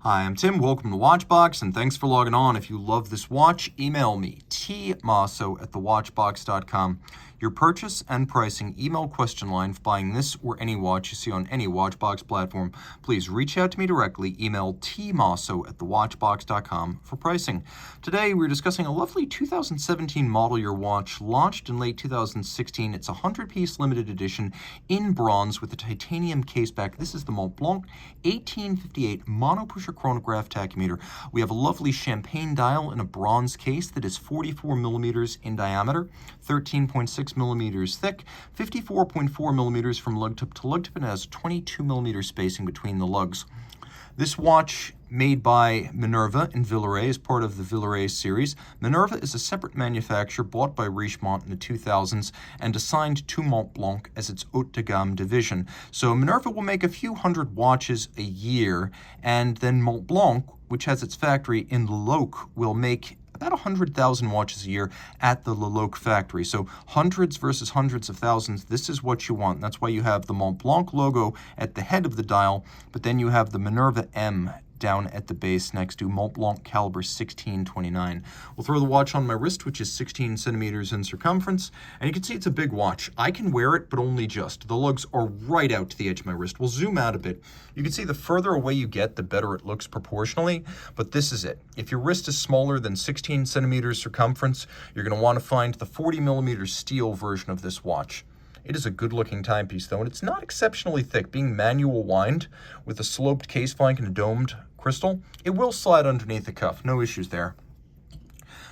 Hi, I'm Tim. Welcome to Watchbox, and thanks for logging on. If you love this watch, email me, tmosso@thewatchbox.com. Your purchase and pricing email question line for buying this or any watch you see on any Watchbox platform. Please reach out to me directly. Email tmosso@thewatchbox.com for pricing. Today, we're discussing a lovely 2017 model year watch launched in late 2016. It's a 100-piece limited edition in bronze with a titanium caseback. This is the Montblanc 1858 mono-pusher chronograph tachymeter. We have a lovely champagne dial in a bronze case that is 44 millimeters in diameter, 13.6 millimeters thick, 54.4 millimeters from lug tip to lug tip, and has 22 millimeter spacing between the lugs. This watch, made by Minerva in Villeray, is part of the Villeray series. Minerva is a separate manufacturer bought by Richemont in the 2000s and assigned to Montblanc as its haute de gamme division. So Minerva will make a few hundred watches a year, and then Montblanc, which has its factory in Le Locle, will make about 100,000 watches a year at the Le Locle factory. So hundreds versus hundreds of thousands, this is what you want. That's why you have the Montblanc logo at the head of the dial, but then you have the Minerva M down at the base next to Montblanc caliber 1629. We'll throw the watch on my wrist, which is 16 centimeters in circumference, and you can see it's a big watch. I can wear it, but only just. The lugs are right out to the edge of my wrist. We'll zoom out a bit. You can see the further away you get, the better it looks proportionally, but this is it. If your wrist is smaller than 16 centimeters circumference, you're going to want to find the 40 millimeter steel version of this watch. It is a good-looking timepiece, though, and it's not exceptionally thick. Being manual wind with a sloped case flank and a domed crystal, it will slide underneath the cuff. No issues there.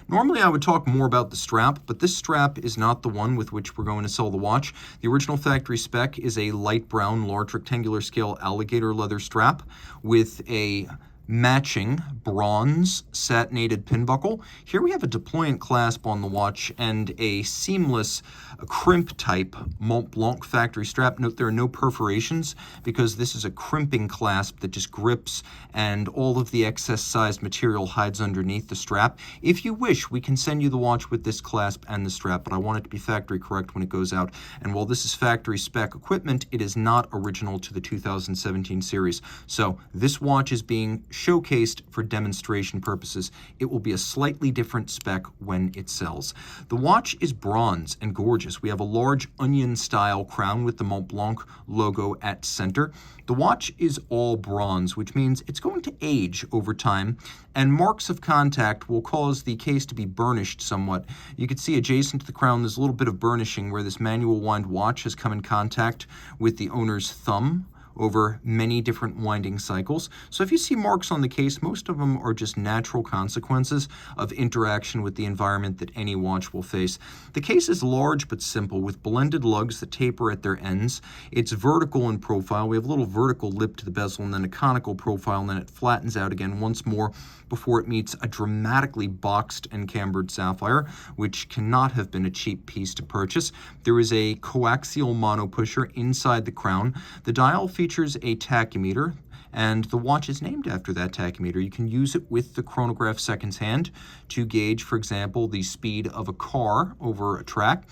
Normally, I would talk more about the strap, but this strap is not the one with which we're going to sell the watch. The original factory spec is a light brown, large rectangular scale alligator leather strap with a matching bronze satinated pin buckle. Here we have a deployant clasp on the watch and a seamless crimp type Montblanc factory strap. Note there are no perforations because this is a crimping clasp that just grips and all of the excess sized material hides underneath the strap. If you wish, we can send you the watch with this clasp and the strap, but I want it to be factory correct when it goes out. And while this is factory spec equipment, it is not original to the 2017 series. So this watch is being showcased for demonstration purposes. It will be a slightly different spec when it sells. The watch is bronze and gorgeous. We have a large onion-style crown with the Montblanc logo at center. The watch is all bronze, which means it's going to age over time, and marks of contact will cause the case to be burnished somewhat. You can see adjacent to the crown, there's a little bit of burnishing where this manual wind watch has come in contact with the owner's thumb over many different winding cycles. So if you see marks on the case, most of them are just natural consequences of interaction with the environment that any watch will face. The case is large but simple with blended lugs that taper at their ends. It's vertical in profile. We have a little vertical lip to the bezel and then a conical profile, and then it flattens out again once more before it meets a dramatically boxed and cambered sapphire, which cannot have been a cheap piece to purchase. There is a coaxial mono pusher inside the crown. The dial features a tachymeter, and the watch is named after that tachymeter. You can use it with the chronograph seconds hand to gauge, for example, the speed of a car over a track,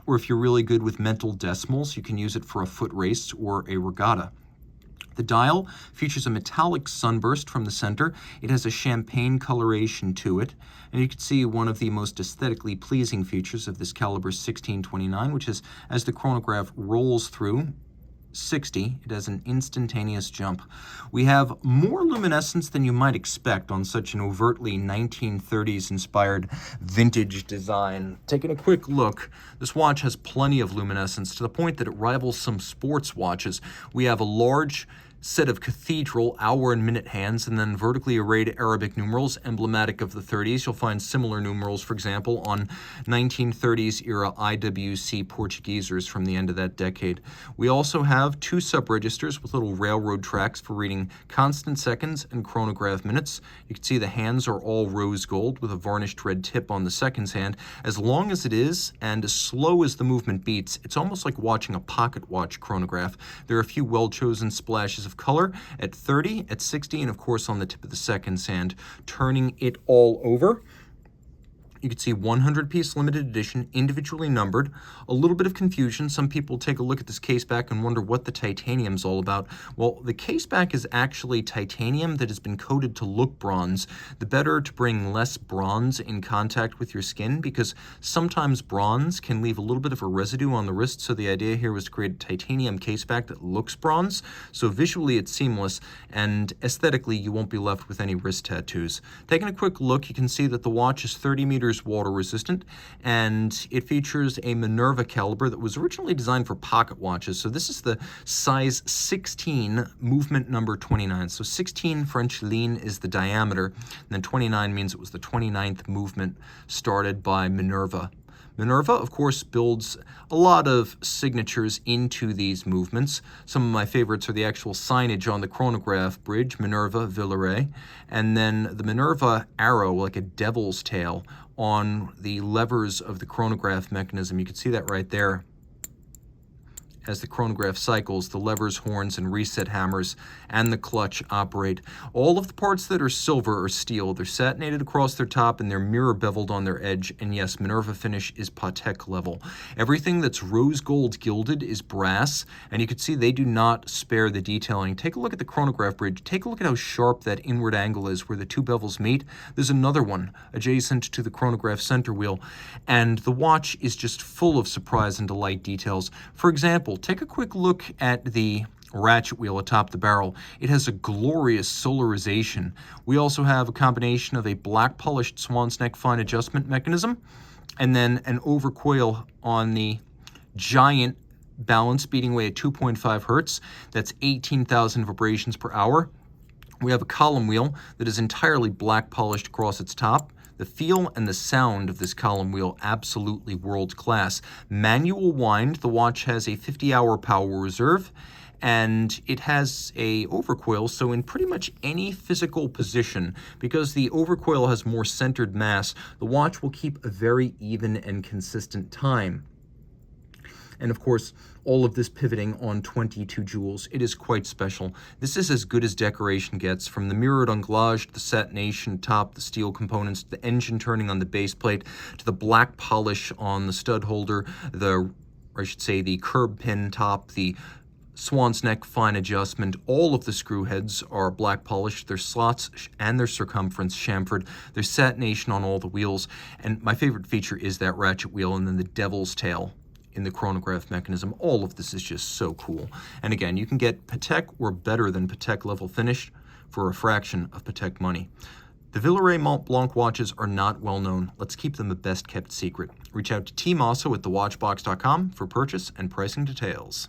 or if you're really good with mental decimals, you can use it for a foot race or a regatta. The dial features a metallic sunburst from the center. It has a champagne coloration to it, and you can see one of the most aesthetically pleasing features of this caliber 1629, which is as the chronograph rolls through 60, it has an instantaneous jump. We have more luminescence than you might expect on such an overtly 1930s inspired vintage design. Taking a quick look, this watch has plenty of luminescence to the point that it rivals some sports watches. We have a large set of cathedral hour and minute hands, and then vertically arrayed Arabic numerals emblematic of the 30s. You'll find similar numerals, for example, on 1930s era IWC Portuguesers from the end of that decade. We also have two sub-registers with little railroad tracks for reading constant seconds and chronograph minutes. You can see the hands are all rose gold with a varnished red tip on the seconds hand. As long as it is, and as slow as the movement beats, it's almost like watching a pocket watch chronograph. There are a few well-chosen splashes of color at 30, at 60, and of course on the tip of the seconds hand, turning it all over. You can see 100-piece limited edition, individually numbered. A little bit of confusion. Some people take a look at this case back and wonder what the titanium's all about. Well, the case back is actually titanium that has been coated to look bronze. The better to bring less bronze in contact with your skin, because sometimes bronze can leave a little bit of a residue on the wrist, so the idea here was to create a titanium case back that looks bronze. So visually it's seamless, and aesthetically you won't be left with any wrist tattoos. Taking a quick look, you can see that the watch is 30 meters water resistant, and it features a Minerva caliber that was originally designed for pocket watches. So this is the size 16, movement number 29. So 16 French lean is the diameter, and then 29 means it was the 29th movement started by Minerva. Minerva, of course, builds a lot of signatures into these movements. Some of my favorites are the actual signage on the chronograph bridge, Minerva Villeret, and then the Minerva arrow, like a devil's tail, on the levers of the chronograph mechanism. You can see that right there. As the chronograph cycles, the levers, horns, and reset hammers and the clutch operate. All of the parts that are silver are steel. They're satinated across their top and they're mirror beveled on their edge. And yes, Minerva finish is Patek level. Everything that's rose gold gilded is brass, and you can see they do not spare the detailing. Take a look at the chronograph bridge. Take a look at how sharp that inward angle is where the two bevels meet. There's another one adjacent to the chronograph center wheel, and the watch is just full of surprise and delight details. For example, take a quick look at the ratchet wheel atop the barrel. It has a glorious solarization. We also have a combination of a black polished swan's neck fine adjustment mechanism and then an overcoil on the giant balance beating away at 2.5 hertz. That's 18,000 vibrations per hour. We have a column wheel that is entirely black polished across its top. The feel and the sound of this column wheel, absolutely world class. Manual wind, the watch has a 50-hour power reserve, and it has a overcoil, so in pretty much any physical position, because the overcoil has more centered mass, the watch will keep a very even and consistent time. And of course, all of this pivoting on 22 jewels. It is quite special. This is as good as decoration gets, from the mirrored anglage, the satination top, the steel components, the engine turning on the base plate, to the black polish on the stud holder, the curb pin top, the swan's neck fine adjustment. All of the screw heads are black polished, their slots and their circumference chamfered. There's satination on all the wheels, and my favorite feature is that ratchet wheel and then the devil's tail in the chronograph mechanism. All of this is just so cool. And again, you can get Patek or better than Patek level finish for a fraction of Patek money. The Villeret Montblanc watches are not well known. Let's keep them a best kept secret. Reach out to Team Mosso at thewatchbox.com for purchase and pricing details.